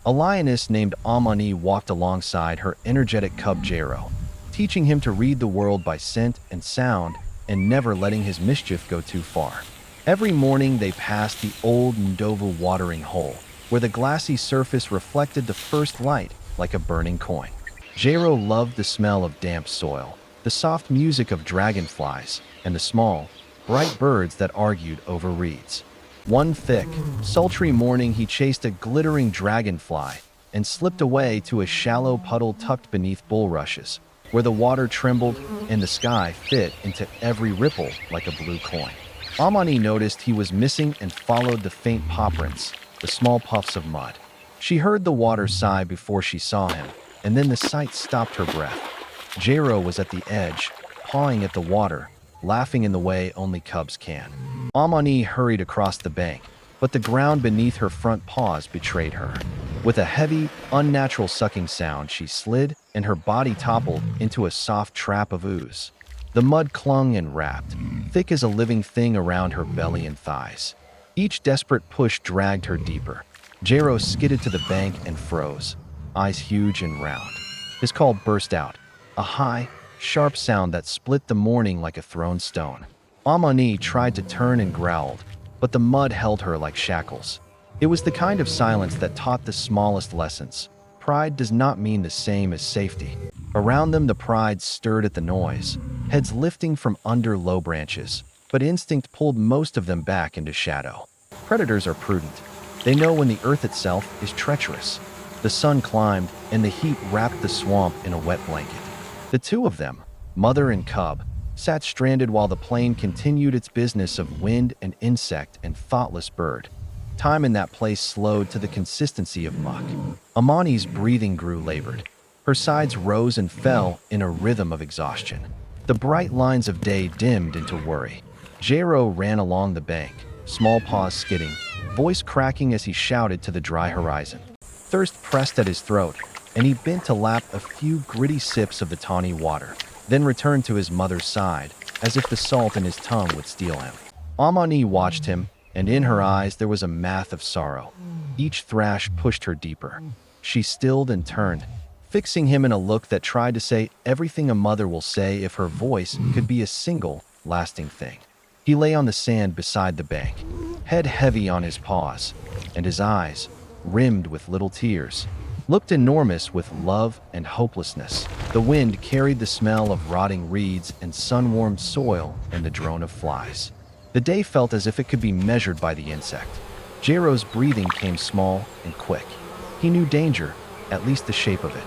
A lioness named Amani walked alongside her energetic cub Jero, teaching him to read the world by scent and sound and never letting his mischief go too far. Every morning they passed the old Ndovu watering hole, where the glassy surface reflected the first light like a burning coin. Jero loved the smell of damp soil, the soft music of dragonflies, and the small, bright birds that argued over reeds. One thick, sultry morning he chased a glittering dragonfly and slipped away to a shallow puddle tucked beneath bulrushes, where the water trembled and the sky fit into every ripple like a blue coin. Amani noticed he was missing and followed the faint paw prints, the small puffs of mud. She heard the water sigh before she saw him, and then the sight stopped her breath. Jero was at the edge, pawing at the water, laughing in the way only cubs can. Amani hurried across the bank, but the ground beneath her front paws betrayed her. With a heavy, unnatural sucking sound, she slid, and her body toppled into a soft trap of ooze. The mud clung and wrapped, thick as a living thing around her belly and thighs. Each desperate push dragged her deeper. Jero skidded to the bank and froze, eyes huge and round. His call burst out, a high, sharp sound that split the morning like a thrown stone. Amani tried to turn and growled, but the mud held her like shackles. It was the kind of silence that taught the smallest lessons. Pride does not mean the same as safety. Around them, the pride stirred at the noise, heads lifting from under low branches, but instinct pulled most of them back into shadow. Predators are prudent. They know when the earth itself is treacherous. The sun climbed, and the heat wrapped the swamp in a wet blanket. The two of them, mother and cub, sat stranded while the plain continued its business of wind and insect and thoughtless bird. Time in that place slowed to the consistency of muck. Amani's breathing grew labored. Her sides rose and fell in a rhythm of exhaustion. The bright lines of day dimmed into worry. Jero ran along the bank, small paws skidding, voice cracking as he shouted to the dry horizon. Thirst pressed at his throat, and he bent to lap a few gritty sips of the tawny water, then returned to his mother's side, as if the salt in his tongue would steal him. Amani watched him, and in her eyes there was a math of sorrow. Each thrash pushed her deeper. She stilled and turned, fixing him in a look that tried to say everything a mother will say if her voice could be a single, lasting thing. He lay on the sand beside the bank, head heavy on his paws, and his eyes, rimmed with little tears, looked enormous with love and hopelessness. The wind carried the smell of rotting reeds and sun-warmed soil and the drone of flies. The day felt as if it could be measured by the insect. Jero's breathing came small and quick. He knew danger, at least the shape of it.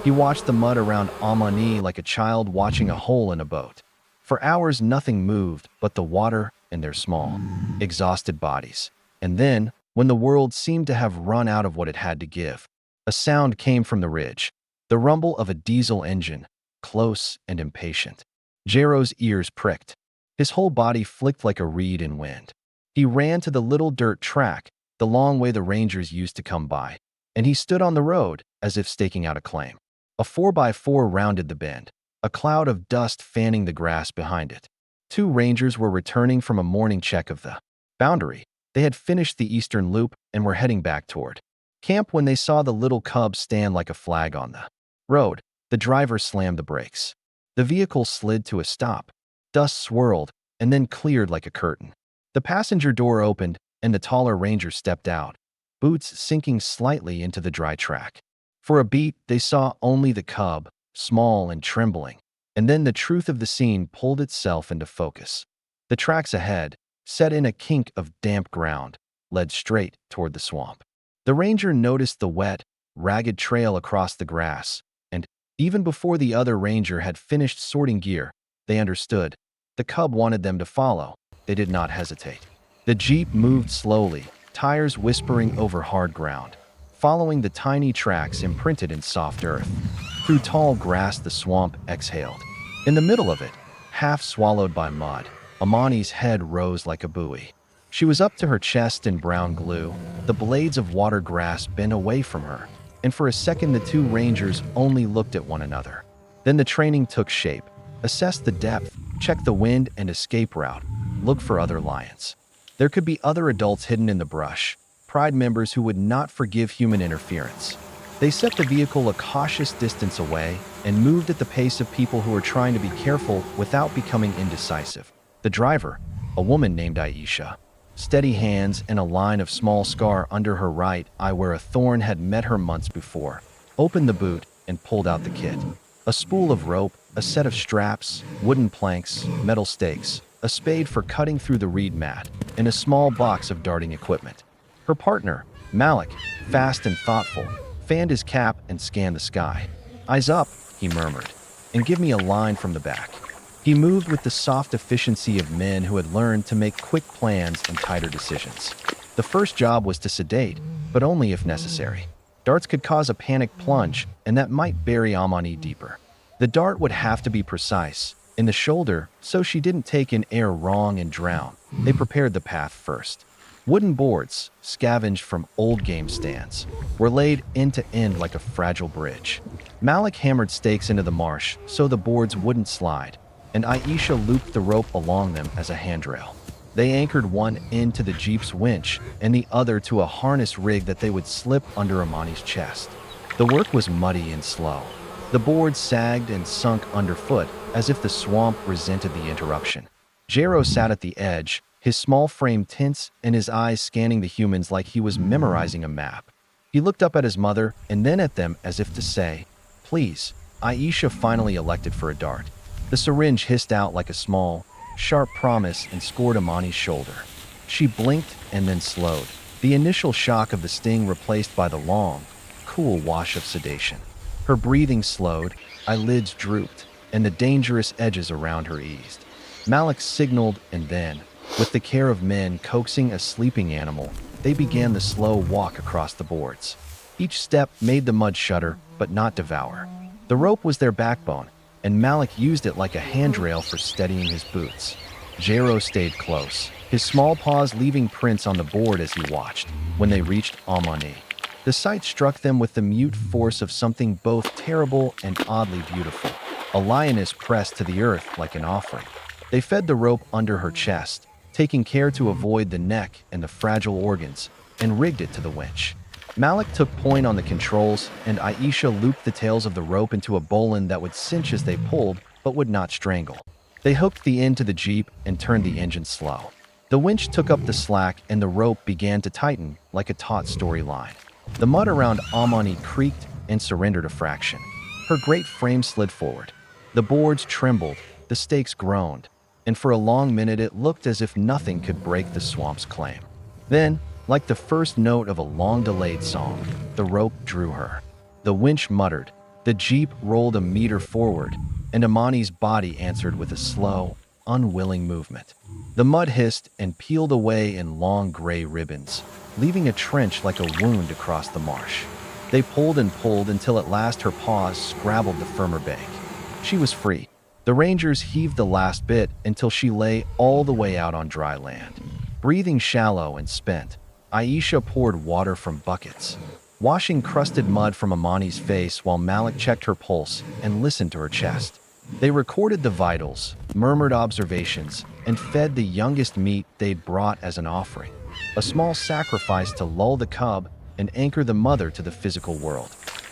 He watched the mud around Amani like a child watching a hole in a boat. For hours nothing moved but the water and their small, exhausted bodies. And then, when the world seemed to have run out of what it had to give, a sound came from the ridge, the rumble of a diesel engine, close and impatient. Jero's ears pricked. His whole body flicked like a reed in wind. He ran to the little dirt track, the long way the rangers used to come by, and he stood on the road as if staking out a claim. A 4x4 rounded the bend, a cloud of dust fanning the grass behind it. Two rangers were returning from a morning check of the boundary. They had finished the eastern loop and were heading back toward camp when they saw the little cub stand like a flag on the road. The driver slammed the brakes. The vehicle slid to a stop. Dust swirled and then cleared like a curtain. The passenger door opened and the taller ranger stepped out, boots sinking slightly into the dry track. For a beat, they saw only the cub, small and trembling, and then the truth of the scene pulled itself into focus. The tracks ahead, set in a kink of damp ground, led straight toward the swamp. The ranger noticed the wet, ragged trail across the grass, and, even before the other ranger had finished sorting gear, they understood. The cub wanted them to follow. They did not hesitate. The jeep moved slowly, tires whispering over hard ground, following the tiny tracks imprinted in soft earth. Through tall grass the swamp exhaled. In the middle of it, half swallowed by mud, Amani's head rose like a buoy. She was up to her chest in brown glue, the blades of water grass bent away from her, and for a second the two rangers only looked at one another. Then the training took shape. Assess the depth, check the wind and escape route, look for other lions. There could be other adults hidden in the brush, Pride members who would not forgive human interference. They set the vehicle a cautious distance away and moved at the pace of people who were trying to be careful without becoming indecisive. The driver, a woman named Aisha, steady hands and a line of small scar under her right eye where a thorn had met her months before, opened the boot and pulled out the kit. A spool of rope, a set of straps, wooden planks, metal stakes, a spade for cutting through the reed mat, and a small box of darting equipment. Her partner, Malik, fast and thoughtful, fanned his cap and scanned the sky. "Eyes up," he murmured, "and give me a line from the back." He moved with the soft efficiency of men who had learned to make quick plans and tighter decisions. The first job was to sedate, but only if necessary. Darts could cause a panic plunge, and that might bury Amani deeper. The dart would have to be precise, in the shoulder, so she didn't take in air wrong and drown. They prepared the path first. Wooden boards, scavenged from old game stands, were laid end to end like a fragile bridge. Malik hammered stakes into the marsh so the boards wouldn't slide, and Aisha looped the rope along them as a handrail. They anchored one end to the Jeep's winch and the other to a harness rig that they would slip under Amani's chest. The work was muddy and slow. The boards sagged and sunk underfoot as if the swamp resented the interruption. Jero sat at the edge, his small frame tense and his eyes scanning the humans like he was memorizing a map. He looked up at his mother and then at them as if to say, "Please." Aisha finally elected for a dart. The syringe hissed out like a small, sharp promise and scored Amani's shoulder. She blinked and then slowed, the initial shock of the sting replaced by the long, cool wash of sedation. Her breathing slowed, eyelids drooped, and the dangerous edges around her eased. Malik signaled, and then, with the care of men coaxing a sleeping animal, they began the slow walk across the boards. Each step made the mud shudder, but not devour. The rope was their backbone, and Malik used it like a handrail for steadying his boots. Jero stayed close, his small paws leaving prints on the board as he watched. When they reached Amani, the sight struck them with the mute force of something both terrible and oddly beautiful. A lioness pressed to the earth like an offering. They fed the rope under her chest, taking care to avoid the neck and the fragile organs, and rigged it to the winch. Malik took point on the controls, and Aisha looped the tails of the rope into a bowline that would cinch as they pulled, but would not strangle. They hooked the end to the Jeep and turned the engine slow. The winch took up the slack, and the rope began to tighten like a taut storyline. The mud around Amani creaked and surrendered a fraction. Her great frame slid forward. The boards trembled, the stakes groaned, and for a long minute it looked as if nothing could break the swamp's claim. Then, like the first note of a long-delayed song, the rope drew her. The winch muttered, the Jeep rolled a meter forward, and Amani's body answered with a slow, unwilling movement. The mud hissed and peeled away in long gray ribbons, leaving a trench like a wound across the marsh. They pulled and pulled until at last her paws scrabbled the firmer bank. She was free. The Rangers heaved the last bit until she lay all the way out on dry land. Breathing shallow and spent, Aisha poured water from buckets, washing crusted mud from Amani's face while Malik checked her pulse and listened to her chest. They recorded the vitals, murmured observations, and fed the youngest meat they'd brought as an offering, a small sacrifice to lull the cub and anchor the mother to the physical world.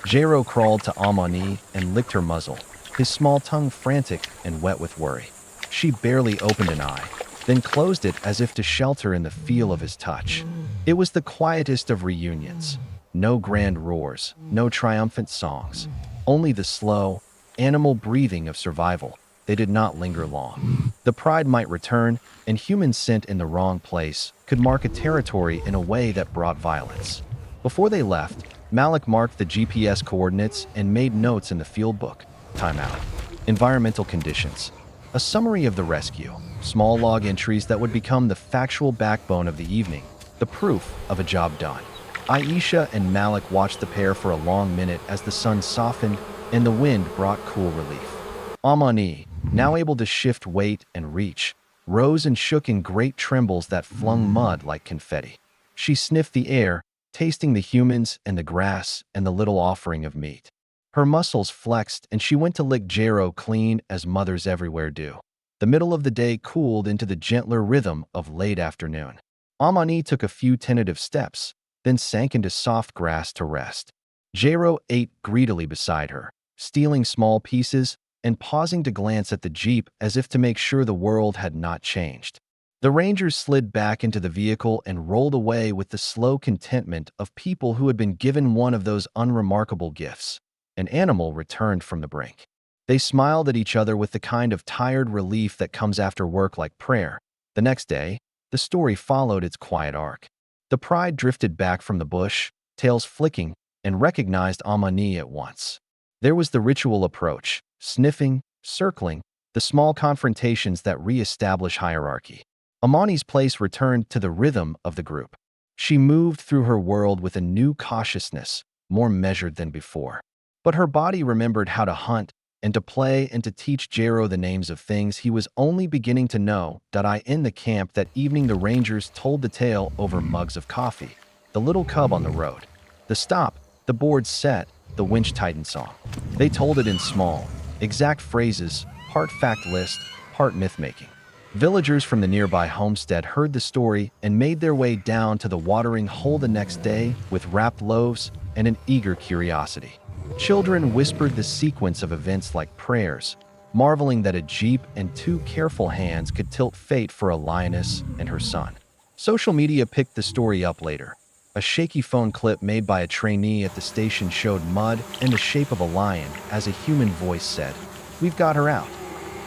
Jero crawled to Amani and licked her muzzle, his small tongue frantic and wet with worry. She barely opened an eye, then closed it as if to shelter in the feel of his touch. It was the quietest of reunions. No grand roars, no triumphant songs, only the slow, animal breathing of survival. They did not linger long. The pride might return, and humans sent in the wrong place could mark a territory in a way that brought violence. Before they left, Malik marked the GPS coordinates and made notes in the field book. Timeout. Environmental conditions. A summary of the rescue. Small log entries that would become the factual backbone of the evening, the proof of a job done. Aisha and Malik watched the pair for a long minute as the sun softened and the wind brought cool relief. Amani, now able to shift weight and reach, rose and shook in great trembles that flung mud like confetti. She sniffed the air, tasting the humans and the grass and the little offering of meat. Her muscles flexed and she went to lick Jero clean as mothers everywhere do. The middle of the day cooled into the gentler rhythm of late afternoon. Amani took a few tentative steps, then sank into soft grass to rest. Jero ate greedily beside her, stealing small pieces and pausing to glance at the jeep as if to make sure the world had not changed. The Rangers slid back into the vehicle and rolled away with the slow contentment of people who had been given one of those unremarkable gifts. An animal returned from the brink. They smiled at each other with the kind of tired relief that comes after work like prayer. The next day, the story followed its quiet arc. The pride drifted back from the bush, tails flicking, and recognized Amani at once. There was the ritual approach, sniffing, circling, the small confrontations that re-establish hierarchy. Amani's place returned to the rhythm of the group. She moved through her world with a new cautiousness, more measured than before. But her body remembered how to hunt and to play and to teach Jero the names of things he was only beginning to know. In the camp that evening, the Rangers told the tale over mugs of coffee. The little cub on the road. The stop, the board set, the winch tightened song. They told it in small, exact phrases, part fact list, part myth-making. Villagers from the nearby homestead heard the story and made their way down to the watering hole the next day with wrapped loaves and an eager curiosity. Children whispered the sequence of events like prayers, marveling that a jeep and two careful hands could tilt fate for a lioness and her son. Social media picked the story up later. A shaky phone clip made by a trainee at the station showed mud in the shape of a lion as a human voice said, "We've got her out."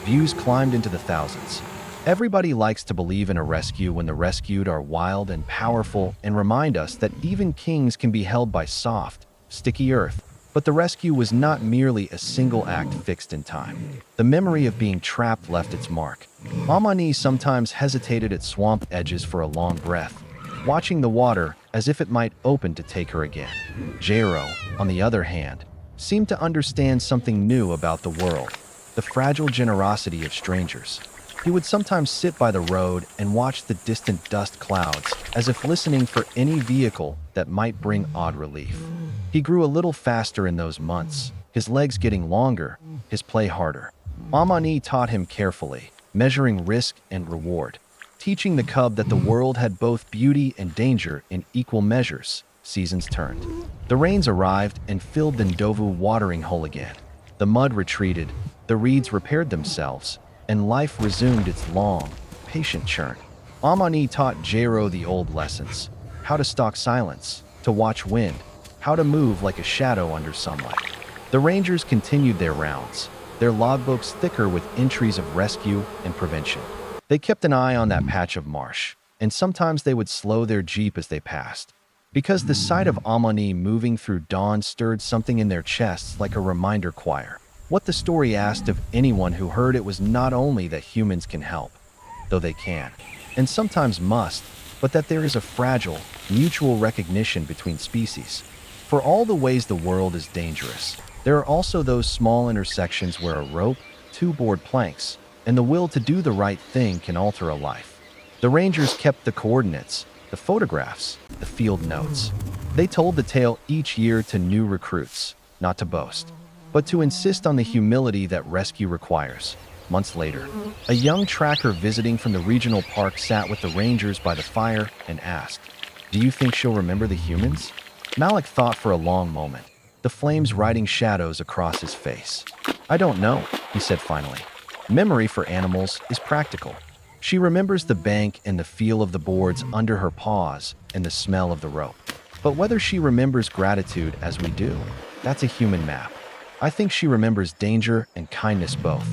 Views climbed into the thousands. Everybody likes to believe in a rescue when the rescued are wild and powerful and remind us that even kings can be held by soft, sticky earth. But the rescue was not merely a single act fixed in time. The memory of being trapped left its mark. Amani sometimes hesitated at swamp edges for a long breath, watching the water as if it might open to take her again. Jero, on the other hand, seemed to understand something new about the world, the fragile generosity of strangers. He would sometimes sit by the road and watch the distant dust clouds, as if listening for any vehicle that might bring odd relief. He grew a little faster in those months, his legs getting longer, his play harder. Amani taught him carefully, measuring risk and reward, teaching the cub that the world had both beauty and danger in equal measures. Seasons turned. The rains arrived and filled the Ndovu watering hole again. The mud retreated, the reeds repaired themselves, and life resumed its long, patient churn. Amani taught Jero the old lessons: how to stalk silence, to watch wind, how to move like a shadow under sunlight. The Rangers continued their rounds, their logbooks thicker with entries of rescue and prevention. They kept an eye on that patch of marsh, and sometimes they would slow their jeep as they passed, because the sight of Amani moving through dawn stirred something in their chests like a reminder choir. What the story asked of anyone who heard it was not only that humans can help, though they can, and sometimes must, but that there is a fragile, mutual recognition between species. For all the ways the world is dangerous, there are also those small intersections where a rope, two board planks, and the will to do the right thing can alter a life. The Rangers kept the coordinates, the photographs, the field notes. They told the tale each year to new recruits, not to boast, but to insist on the humility that rescue requires. Months later, a young tracker visiting from the regional park sat with the Rangers by the fire and asked, "Do you think she'll remember the humans?" Malik thought for a long moment, the flames riding shadows across his face. "I don't know," he said finally. "Memory for animals is practical. She remembers the bank and the feel of the boards under her paws and the smell of the rope. But whether she remembers gratitude as we do, that's a human map. I think she remembers danger and kindness both.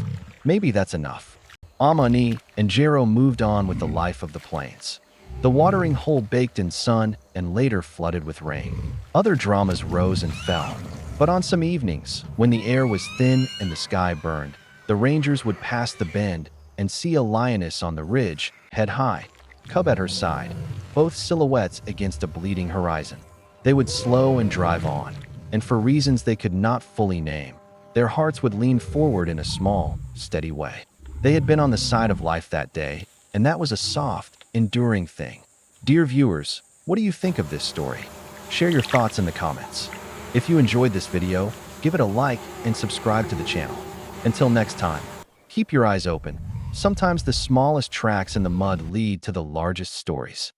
Maybe that's enough." Amani and Jero moved on with the life of the plains. The watering hole baked in sun and later flooded with rain. Other dramas rose and fell. But on some evenings, when the air was thin and the sky burned, the Rangers would pass the bend and see a lioness on the ridge, head high, cub at her side, both silhouettes against a bleeding horizon. They would slow and drive on, and for reasons they could not fully name, their hearts would lean forward in a small, steady way. They had been on the side of life that day, and that was a soft, enduring thing. Dear viewers, what do you think of this story? Share your thoughts in the comments. If you enjoyed this video, give it a like and subscribe to the channel. Until next time, keep your eyes open. Sometimes the smallest tracks in the mud lead to the largest stories.